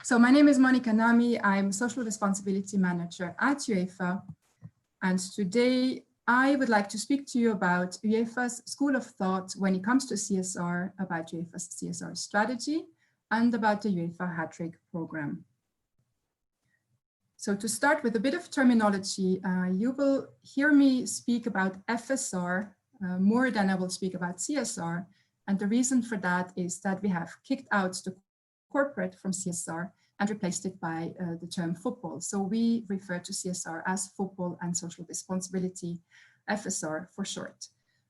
So my name is Namy. I'm Social Responsibility Manager at UEFA. And today I would like to speak to you about UEFA's school of thought when it comes to CSR, about UEFA's CSR strategy, and about the UEFA Hat-Trick program. So to start with a bit of terminology, you will hear me speak about FSR more than I will speak about CSR. And the reason for that is that we have kicked out the corporate from CSR and replaced it by the term football. So we refer to CSR as football and social responsibility, FSR for short.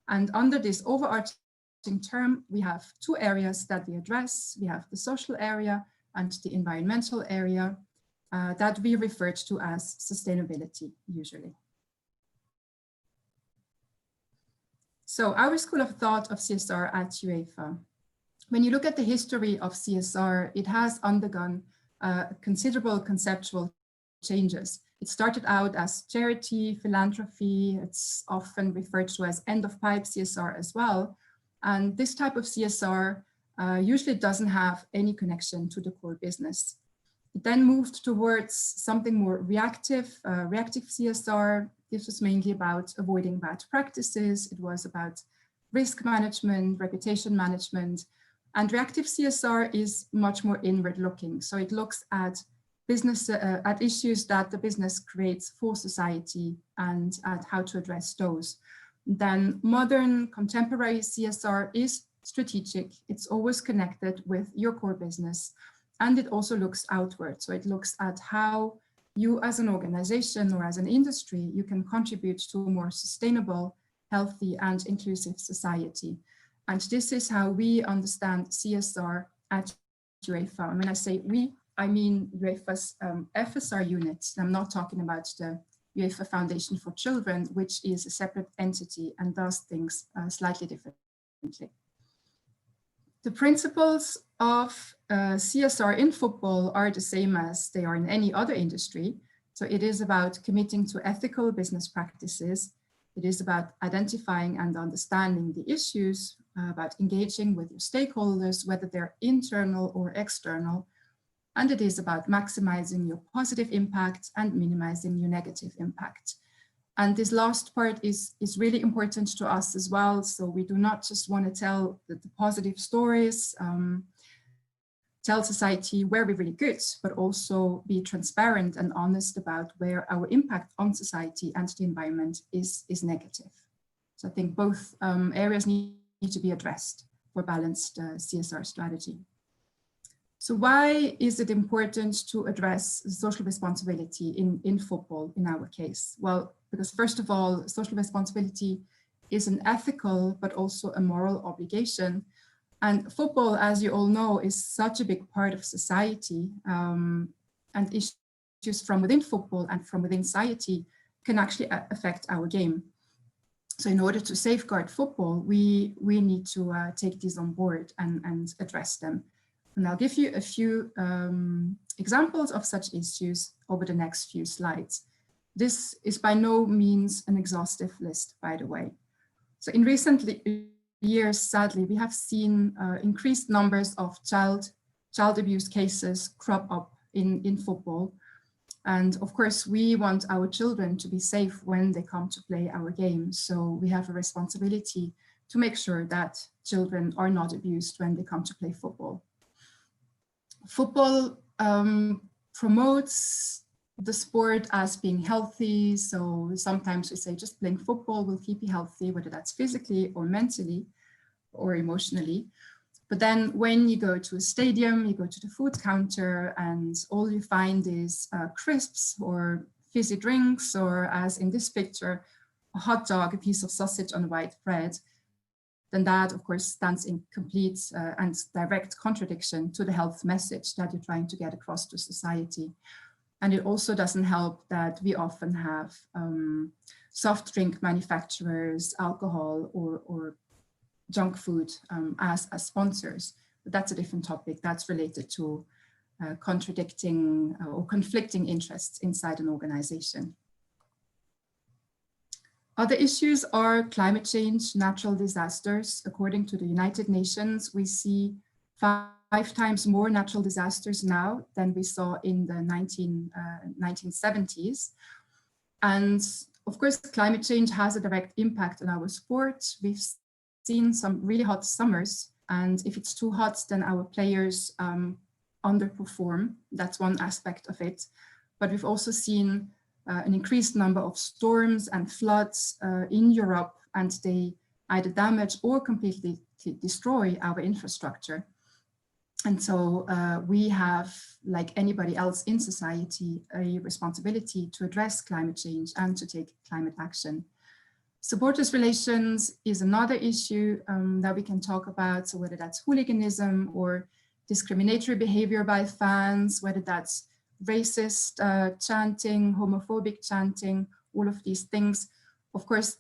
And under this overarching term, we have two areas that we address. We have the social area and the environmental area that we refer to as sustainability usually. So our school of thought of CSR at UEFA. When you look at the history of CSR, it has undergone considerable conceptual changes. It started out as charity, philanthropy. It's often referred to as end-of-pipe CSR as well. And this type of CSR usually doesn't have any connection to the core business. It then moved towards something more reactive, reactive CSR. This was mainly about avoiding bad practices. It was about risk management, reputation management. And reactive CSR is much more inward looking. So it looks at business, at issues that the business creates for society and at how to address those. Then modern contemporary CSR is strategic. It's always connected with your core business. And it also looks outward. So it looks at how you as an organization or as an industry, you can contribute to a more sustainable, healthy and inclusive society. And this is how we understand CSR at UEFA. And when I say we, I mean UEFA's FSR unit. I'm not talking about the UEFA Foundation for Children, which is a separate entity and does things slightly differently. The principles of CSR in football are the same as they are in any other industry. So it is about committing to ethical business practices. It is about identifying and understanding the issues, about engaging with your stakeholders, whether they're internal or external. And it is about maximizing your positive impact and minimizing your negative impact. And this last part is really important to us as well. So we do not just want to tell the positive stories, tell society where we're really good, but also be transparent and honest about where our impact on society and the environment is negative. So I think both areas need to be addressed for balanced CSR strategy. So why is it important to address social responsibility in football in our case? Well, because first of all, social responsibility is an ethical, but also a moral obligation. And football, as you all know, is such a big part of society, and issues from within football and from within society can actually affect our game. So in order to safeguard football, we need to take these on board and address them. And I'll give you a few examples of such issues over the next few slides. This is by no means an exhaustive list, by the way. So in recent years, sadly, we have seen increased numbers of child abuse cases crop up in football. And of course, we want our children to be safe when they come to play our game. So we have a responsibility to make sure that children are not abused when they come to play football. Football promotes the sport as being healthy. So sometimes we say just playing football will keep you healthy, whether that's physically or mentally or emotionally. But then when you go to a stadium, you go to the food counter and all you find is crisps or fizzy drinks, or as in this picture, a hot dog, a piece of sausage on white bread, then that of course stands in complete and direct contradiction to the health message that you're trying to get across to society. And it also doesn't help that we often have soft drink manufacturers, alcohol or junk food as sponsors. But that's a different topic that's related to contradicting or conflicting interests inside an organization. Other issues are climate change, natural disasters. According to the United Nations, we see 5 times more natural disasters now than we saw in the 1970s. And of course, climate change has a direct impact on our sport. We've seen some really hot summers, and if it's too hot, then our players underperform. That's one aspect of it. But we've also seen an increased number of storms and floods in Europe, and they either damage or completely destroy our infrastructure. And so we have, like anybody else in society, a responsibility to address climate change and to take climate action. Supporters relations is another issue that we can talk about. So whether that's hooliganism or discriminatory behavior by fans, whether that's racist chanting, homophobic chanting, all of these things, of course,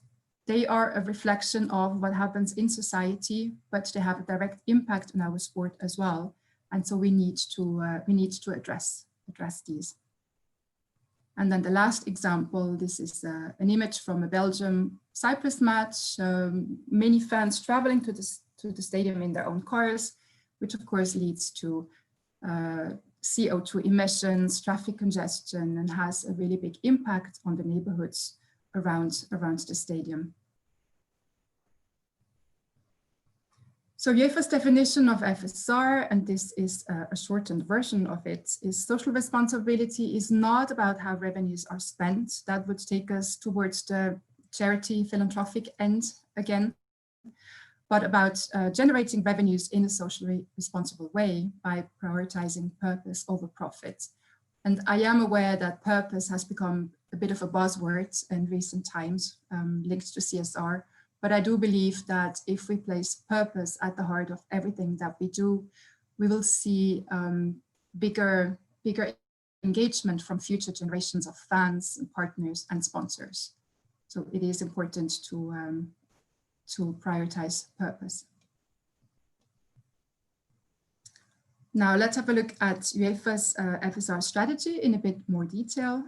they are a reflection of what happens in society, but they have a direct impact on our sport as well. And so we need to address these. And then the last example, this is an image from a Belgium Cyprus match. Many fans traveling to the stadium in their own cars, which of course leads to CO2 emissions, traffic congestion, and has a really big impact on the neighborhoods around the stadium. So UEFA's definition of FSR, and this is a shortened version of it, is social responsibility is not about how revenues are spent. That would take us towards the charity philanthropic end again, but about generating revenues in a socially responsible way by prioritizing purpose over profit. And I am aware that purpose has become a bit of a buzzword in recent times linked to CSR. But I do believe that if we place purpose at the heart of everything that we do, we will see bigger engagement from future generations of fans and partners and sponsors. So it is important to prioritize purpose. Now let's have a look at UEFA's FSR strategy in a bit more detail.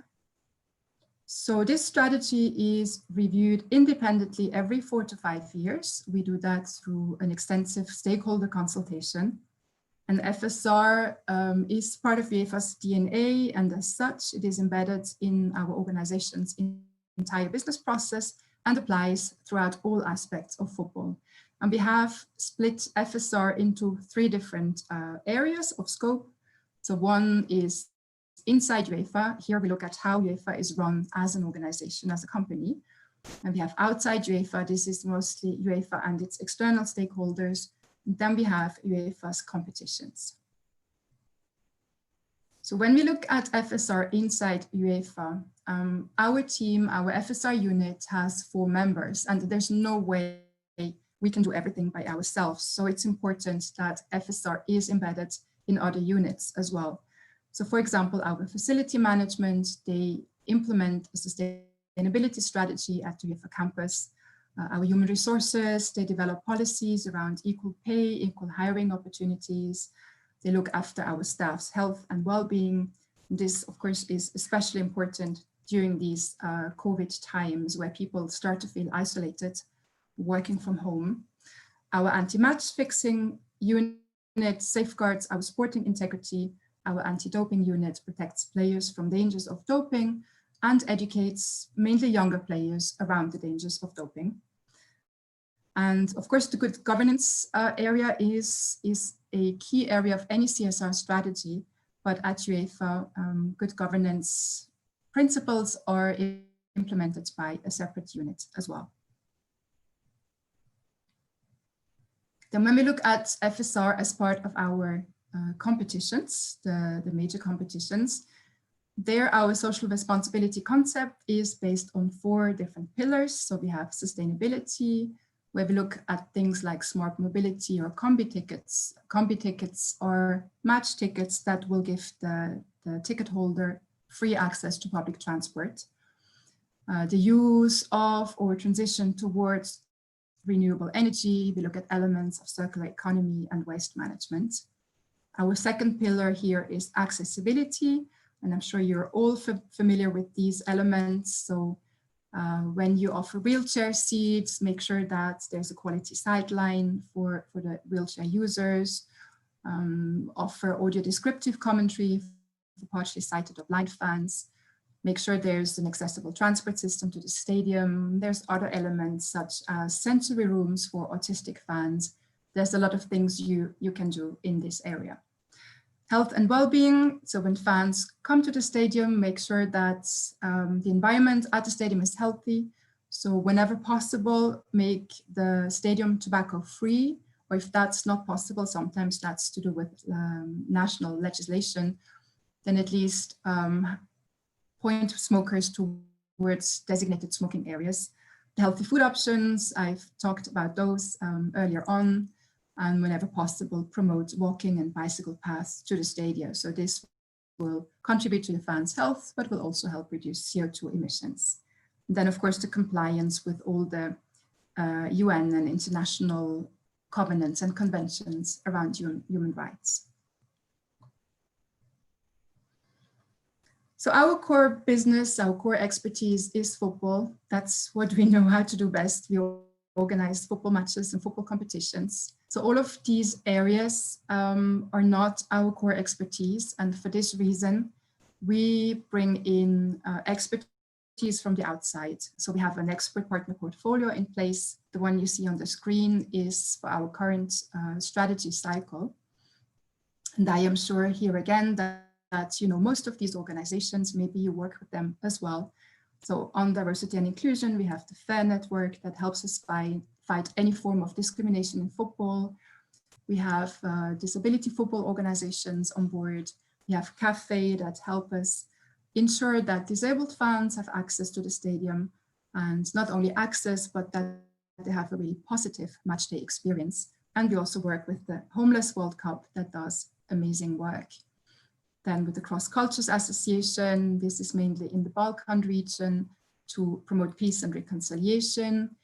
So this strategy is reviewed independently every 4 to 5 years. We do that through an extensive stakeholder consultation. And FSR is part of UEFA's DNA, and as such, it is embedded in our organization's entire business process and applies throughout all aspects of football. And we have split FSR into 3 different areas of scope. So one is inside UEFA. Here we look at how UEFA is run as an organization, as a company. And we have outside UEFA. This is mostly UEFA and its external stakeholders. And then we have UEFA's competitions. So when we look at FSR inside UEFA, our team, our FSR unit has 4 members, and there's no way we can do everything by ourselves. So it's important that FSR is embedded in other units as well. So for example, our facility management, they implement a sustainability strategy at the UEFA campus. Our human resources, they develop policies around equal pay, equal hiring opportunities. They look after our staff's health and well-being. This, of course, is especially important during these COVID times where people start to feel isolated, working from home. Our anti-match fixing unit safeguards our sporting integrity. Our anti-doping unit protects players from dangers of doping and educates mainly younger players around the dangers of doping. And of course, the good governance area is a key area of any CSR strategy, but at UEFA, good governance principles are implemented by a separate unit as well. Then when we look at FSR as part of our competitions, the major competitions, there our social responsibility concept is based on 4 different pillars. So we have sustainability, where we look at things like smart mobility or combi tickets. Combi tickets are match tickets that will give the ticket holder free access to public transport. The use of or transition towards renewable energy. We look at elements of circular economy and waste management. Our second pillar here is accessibility, and I'm sure you're all familiar with these elements. So when you offer wheelchair seats, make sure that there's a quality sideline for the wheelchair users. offer audio descriptive commentary for partially sighted or blind fans, make sure there's an accessible transport system to the stadium. There's other elements such as sensory rooms for autistic fans. There's a lot of things you can do in this area. Health and well-being. So when fans come to the stadium, make sure that the environment at the stadium is healthy. So whenever possible, make the stadium tobacco-free, or if that's not possible, sometimes that's to do with national legislation, then at least point smokers towards designated smoking areas. The healthy food options, I've talked about those earlier on, and whenever possible, promote walking and bicycle paths to the stadium. So this will contribute to the fans' health, but will also help reduce CO2 emissions. And then, of course, the compliance with all the UN and international covenants and conventions around human rights. So our core business, our core expertise is football. That's what we know how to do best. We organize football matches and football competitions. So all of these areas are not our core expertise. And for this reason, we bring in expertise from the outside. So we have an expert partner portfolio in place. The one you see on the screen is for our current strategy cycle. And I am sure here again that most of these organizations, maybe you work with them as well. So on diversity and inclusion, we have the FAIR network that helps us fight any form of discrimination in football. We have disability football organizations on board. We have CAFE that help us ensure that disabled fans have access to the stadium, and not only access, but that they have a really positive matchday experience. And we also work with the Homeless World Cup that does amazing work. Then with the Cross Cultures Association, this is mainly in the Balkan region to promote peace and reconciliation.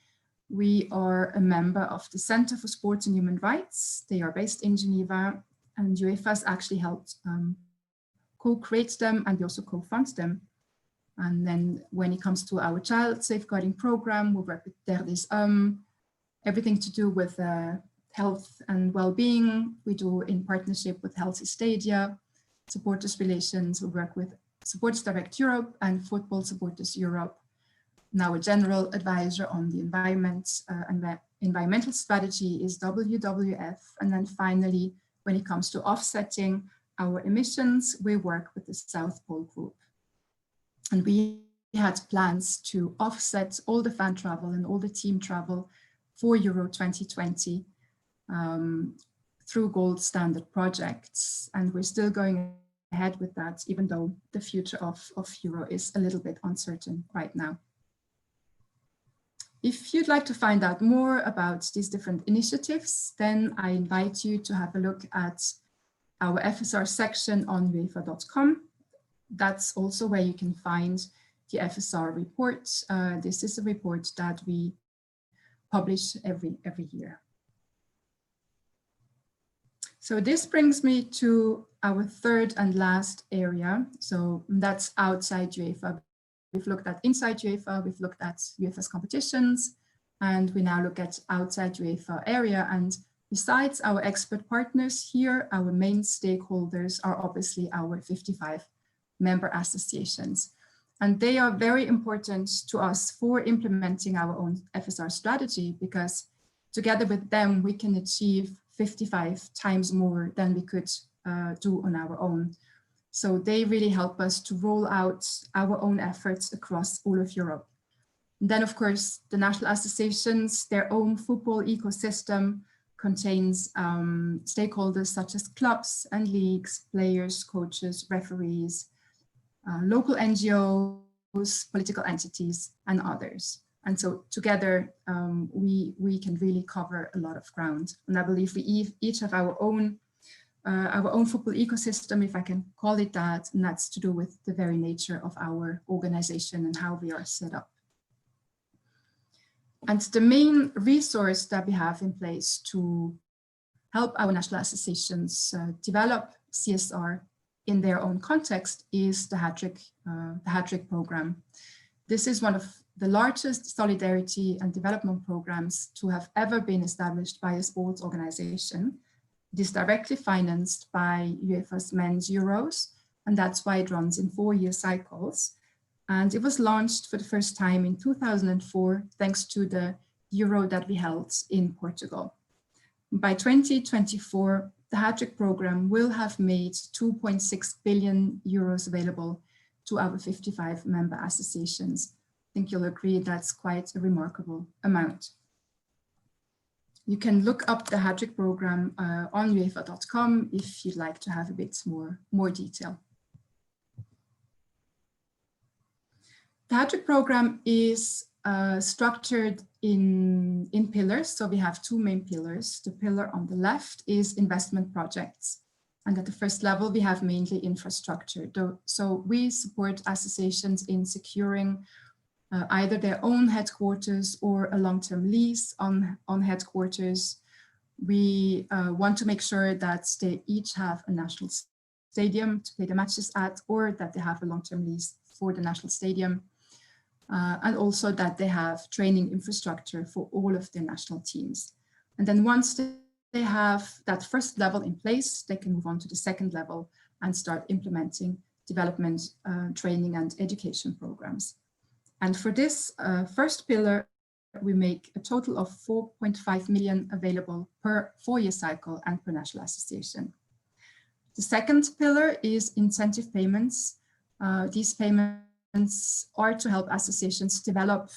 We are a member of the Center for Sports and Human Rights. They are based in Geneva, and UEFA has actually helped co-create them, and we also co-fund them. And then when it comes to our child safeguarding program, we work with Terre des Hommes, everything to do with health and well-being. We do in partnership with Healthy Stadia. Supporters relations, we work with Supporters Direct Europe and Football Supporters Europe. Now a general advisor on the environment and the environmental strategy is WWF. And then finally, when it comes to offsetting our emissions, we work with the South Pole Group. And we had plans to offset all the fan travel and all the team travel for Euro 2020 through gold standard projects. And we're still going ahead with that, even though the future of Euro is a little bit uncertain right now. If you'd like to find out more about these different initiatives, then I invite you to have a look at our FSR section on UEFA.com. That's also where you can find the FSR report. This is a report that we publish every year. So this brings me to our third and last area. So that's outside UEFA. We've looked at inside UEFA, we've looked at UEFA's competitions, and we now look at outside UEFA area. And besides our expert partners here, our main stakeholders are obviously our 55 member associations. And they are very important to us for implementing our own FSR strategy, because together with them, we can achieve 55 times more than we could do on our own. So they really help us to roll out our own efforts across all of Europe. And then, of course, the national associations, their own football ecosystem contains stakeholders such as clubs and leagues, players, coaches, referees, local NGOs, political entities, and others. And so together, we can really cover a lot of ground. And I believe we each have our own football ecosystem, if I can call it that, and that's to do with the very nature of our organization and how we are set up. And the main resource that we have in place to help our national associations develop CSR in their own context is the Hat-Trick program. This is one of the largest solidarity and development programs to have ever been established by a sports organization. It is directly financed by UEFA's Men's Euros, and that's why it runs in 4-year cycles. And it was launched for the first time in 2004, thanks to the Euro that we held in Portugal. By 2024, the Hat-Trick program will have made 2.6 billion euros available to our 55 member associations. I think you'll agree that's quite a remarkable amount. You can look up the Hat-Trick program on UEFA.com if you'd like to have a bit more detail. The Hat-Trick program is structured in pillars. So we have 2 main pillars. The pillar on the left is investment projects. And at the first level, we have mainly infrastructure. So we support associations in securing either their own headquarters or a long-term lease on headquarters. We want to make sure that they each have a national stadium to play the matches at, or that they have a long-term lease for the national stadium. And also that they have training infrastructure for all of their national teams. And then once they have that first level in place, they can move on to the second level and start implementing development, training and education programs. And for this first pillar, we make a total of 4.5 million available per 4-year cycle and per national association. The second pillar is incentive payments. These payments are to help associations develop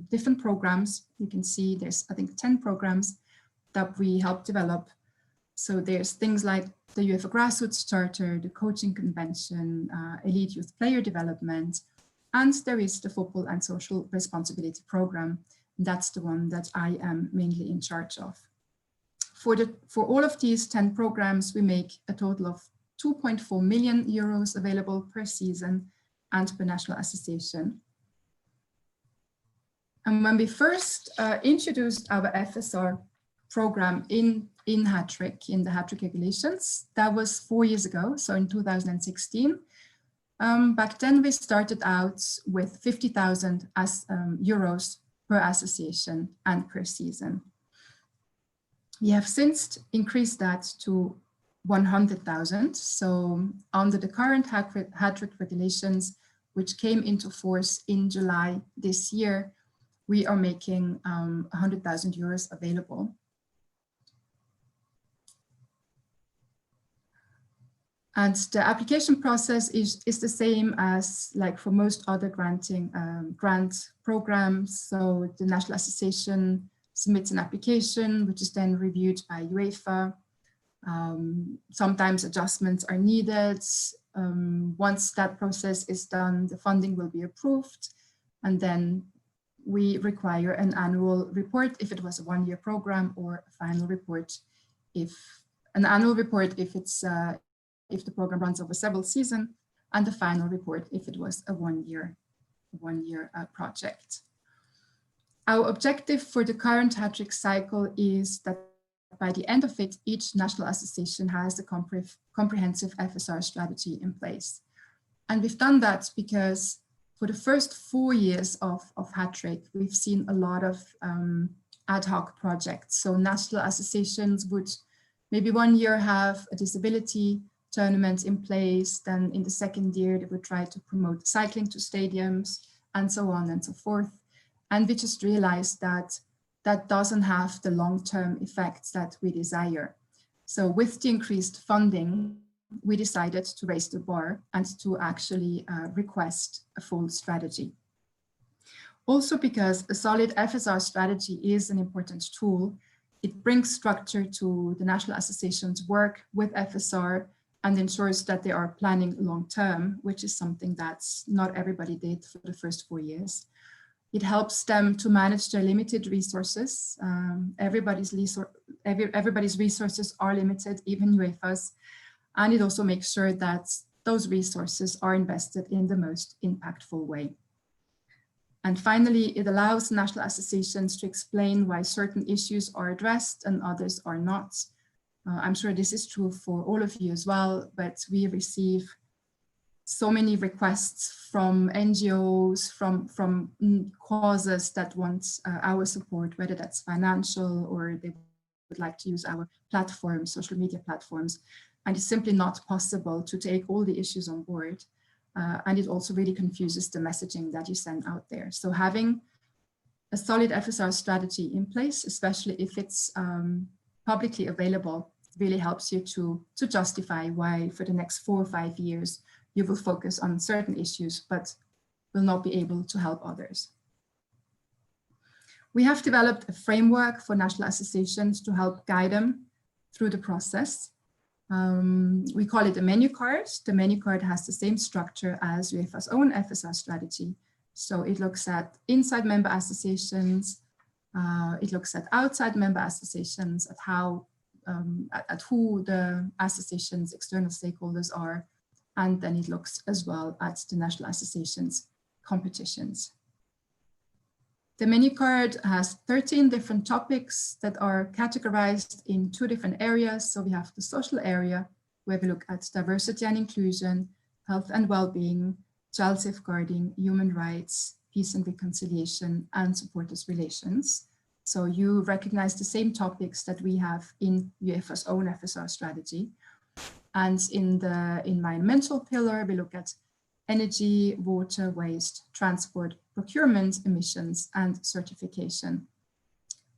different programs. You can see there's, I think, 10 programs that we help develop. So there's things like the UEFA Grassroots Charter, the Coaching Convention, Elite Youth Player Development, and there is the Football and Social Responsibility Program. That's the one that I am mainly in charge of. For all of these 10 programs, we make a total of 2.4 million euros available per season and per national association. And when we first introduced our FSR program in Hat-Trick, in the Hat-Trick regulations, that was 4 years ago, so in 2016. Back then we started out with 50,000 euros per association and per season. We have since increased that to 100,000. So under the current Hat-Trick regulations, which came into force in July this year, we are making 100,000 euros available. And the application process is the same as like for most other grant programs. So the National Association submits an application, which is then reviewed by UEFA. Sometimes adjustments are needed. Once that process is done, the funding will be approved. And then we require an annual report if it was a 1-year program, or a final report if the program runs over several seasons, and the final report if it was a one-year project. Our objective for the current Hat-Trick cycle is that by the end of it, each national association has a comprehensive FSR strategy in place. And we've done that because for the first 4 years of Hat-Trick, we've seen a lot of ad hoc projects. So national associations would maybe 1 year have a disability tournament in place, then in the second year they would try to promote cycling to stadiums and so on and so forth. And we just realized that that doesn't have the long-term effects that we desire. So with the increased funding, we decided to raise the bar and to actually request a full strategy. Also because a solid FSR strategy is an important tool, it brings structure to the national association's work with FSR and ensures that they are planning long-term, which is something that's not everybody did for the first 4 years. It helps them to manage their limited resources. Everybody's resources are limited, even UEFA's. And it also makes sure that those resources are invested in the most impactful way. And finally, it allows national associations to explain why certain issues are addressed and others are not. I'm sure this is true for all of you as well, but we receive so many requests from NGOs, from causes that want our support, whether that's financial or they would like to use our platforms, social media platforms, and it's simply not possible to take all the issues on board. And it also really confuses the messaging that you send out there. So having a solid FSR strategy in place, especially if it's publicly available, really helps you to justify why for the next 4 or 5 years you will focus on certain issues, but will not be able to help others. We have developed a framework for national associations to help guide them through the process. We call it a menu card. The menu card has the same structure as UEFA's own FSR strategy. So it looks at inside member associations, it looks at outside member associations, at how, at who the association's external stakeholders are, and then it looks as well at the national association's competitions. The menu card has 13 different topics that are categorized in 2 different areas. So we have the social area, where we look at diversity and inclusion, health and well-being, child safeguarding, human rights, peace and reconciliation, and supporters relations. So you recognize the same topics that we have in UEFA's own FSR strategy. And in the environmental pillar, we look at energy, water, waste, transport, procurement, emissions, and certification.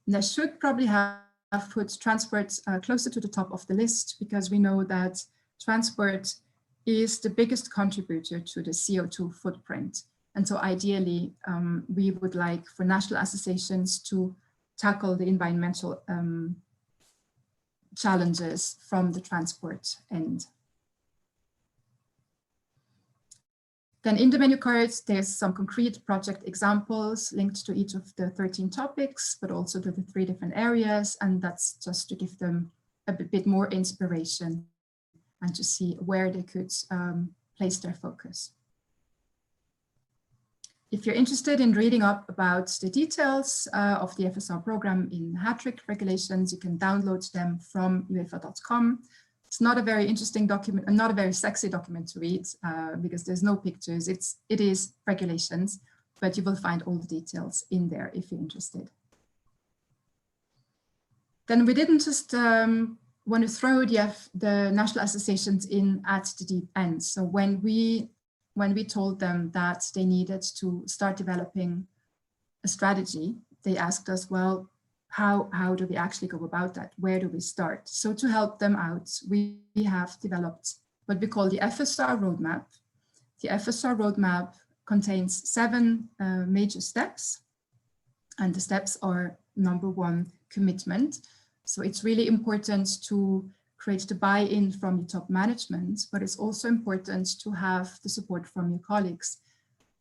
And I should probably have put transport closer to the top of the list, because we know that transport is the biggest contributor to the CO2 footprint. And so ideally, we would like for national associations to tackle the environmental challenges from the transport end. Then in the menu cards, there's some concrete project examples linked to each of the 13 topics, but also to the 3 different areas. And that's just to give them a bit more inspiration and to see where they could place their focus. If you're interested in reading up about the details of the FSR program in Trick regulations, you can download them from UEFA.com. It's not a very interesting document, and not a very sexy document to read because there's no pictures. It is regulations, but you will find all the details in there if you're interested. Then we didn't just want to throw the national associations in at the deep end. So when we told them that they needed to start developing a strategy, they asked us, well, how do we actually go about that? Where do we start? So to help them out, we have developed what we call the FSR roadmap. The FSR roadmap contains 7 major steps, and the steps are: number 1, commitment. So it's really important to create the buy-in from your top management, but it's also important to have the support from your colleagues.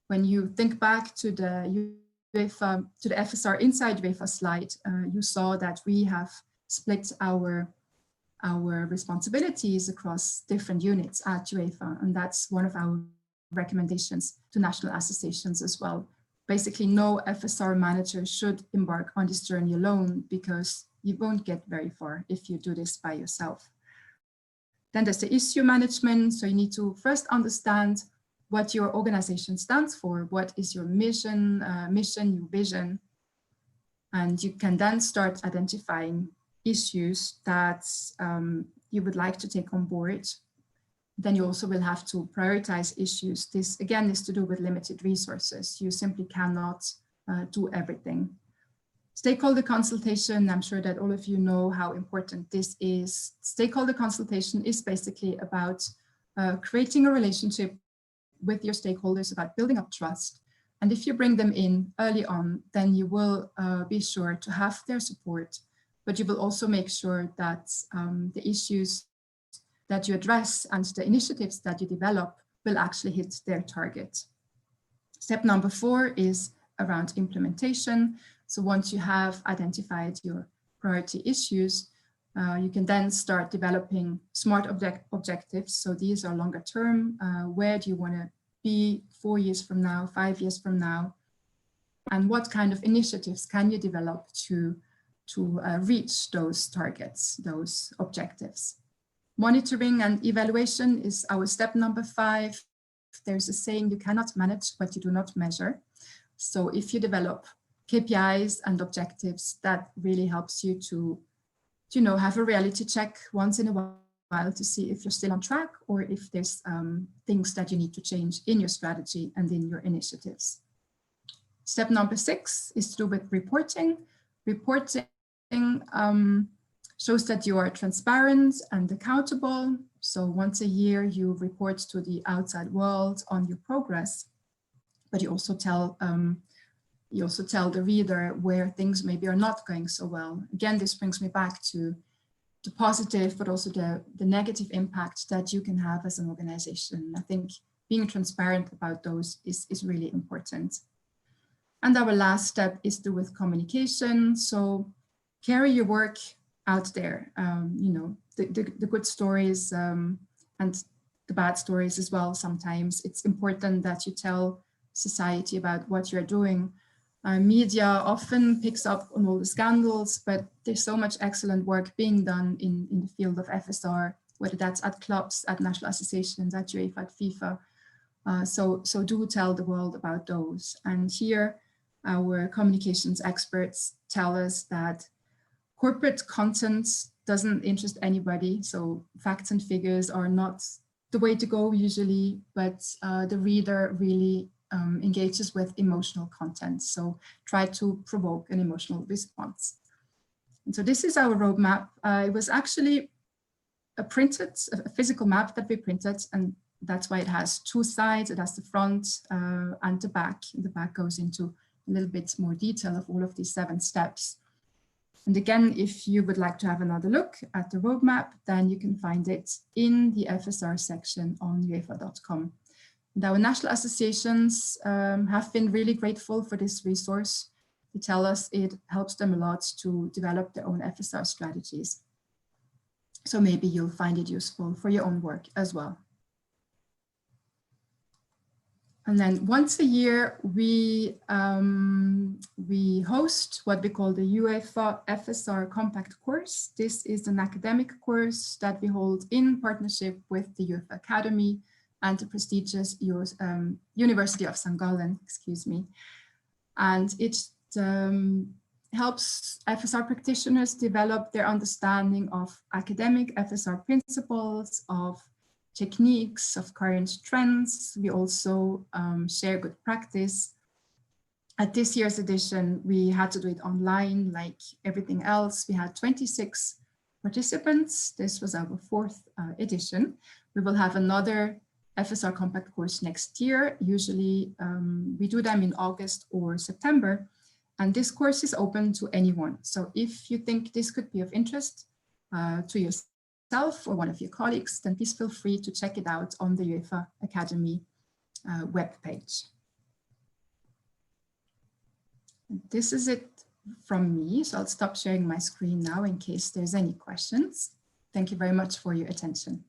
When you think back to the FSR Inside UEFA slide, you saw that we have split our responsibilities across different units at UEFA, and that's one of our recommendations to national associations as well. Basically, no FSR manager should embark on this journey alone, because you won't get very far if you do this by yourself. Then there's the issue management. So you need to first understand what your organization stands for. What is your mission, your vision? And you can then start identifying issues that you would like to take on board. Then you also will have to prioritize issues. This again is to do with limited resources. You simply cannot do everything. Stakeholder consultation, I'm sure that all of you know how important this is. Stakeholder consultation is basically about creating a relationship with your stakeholders, about building up trust. And if you bring them in early on, then you will be sure to have their support, but you will also make sure that the issues that you address and the initiatives that you develop will actually hit their target. Step number 4 is around implementation. So once you have identified your priority issues, you can then start developing smart objectives. So these are longer term. Where do you want to be 4 years from now, 5 years from now? And what kind of initiatives can you develop to reach those targets, those objectives? Monitoring and evaluation is our step number 5. There's a saying, you cannot manage what you do not measure. So if you develop KPIs and objectives, that really helps you to you know, have a reality check once in a while to see if you're still on track or if there's things that you need to change in your strategy and in your initiatives. Step number 6 is to do with reporting. Reporting shows that you are transparent and accountable. So once a year, you report to the outside world on your progress, but you also tell the reader where things maybe are not going so well. Again, this brings me back to the positive, but also the negative impact that you can have as an organization. I think being transparent about those is really important. And our last step is to do with communication. So carry your work out there, you know, the good stories and the bad stories as well. Sometimes it's important that you tell society about what you're doing. Media often picks up on all the scandals, but there's so much excellent work being done in the field of FSR, whether that's at clubs, at national associations, at UEFA, at FIFA. So do tell the world about those. And here, our communications experts tell us that corporate content doesn't interest anybody. So facts and figures are not the way to go usually, but the reader really engages with emotional content. So try to provoke an emotional response. And so this is our roadmap. It was actually a physical map that we printed, and that's why it has 2 sides. It has the front and the back. The back goes into a little bit more detail of all of these 7 steps. And again, if you would like to have another look at the roadmap, then you can find it in the FSR section on UEFA.com. And our national associations have been really grateful for this resource. They tell us it helps them a lot to develop their own FSR strategies. So maybe you'll find it useful for your own work as well. And then once a year, we host what we call the UEFA FSR Compact course. This is an academic course that we hold in partnership with the UEFA Academy and the prestigious University of St. Gallen, excuse me. And it helps FSR practitioners develop their understanding of academic FSR principles, of techniques, of current trends. We also share good practice. At this year's edition, we had to do it online like everything else. We had 26 participants. This was our 4th edition. We will have another FSR Compact course next year. Usually we do them in August or September. And this course is open to anyone. So if you think this could be of interest to yourself or one of your colleagues, then please feel free to check it out on the UEFA Academy webpage. This is it from me. So I'll stop sharing my screen now in case there's any questions. Thank you very much for your attention.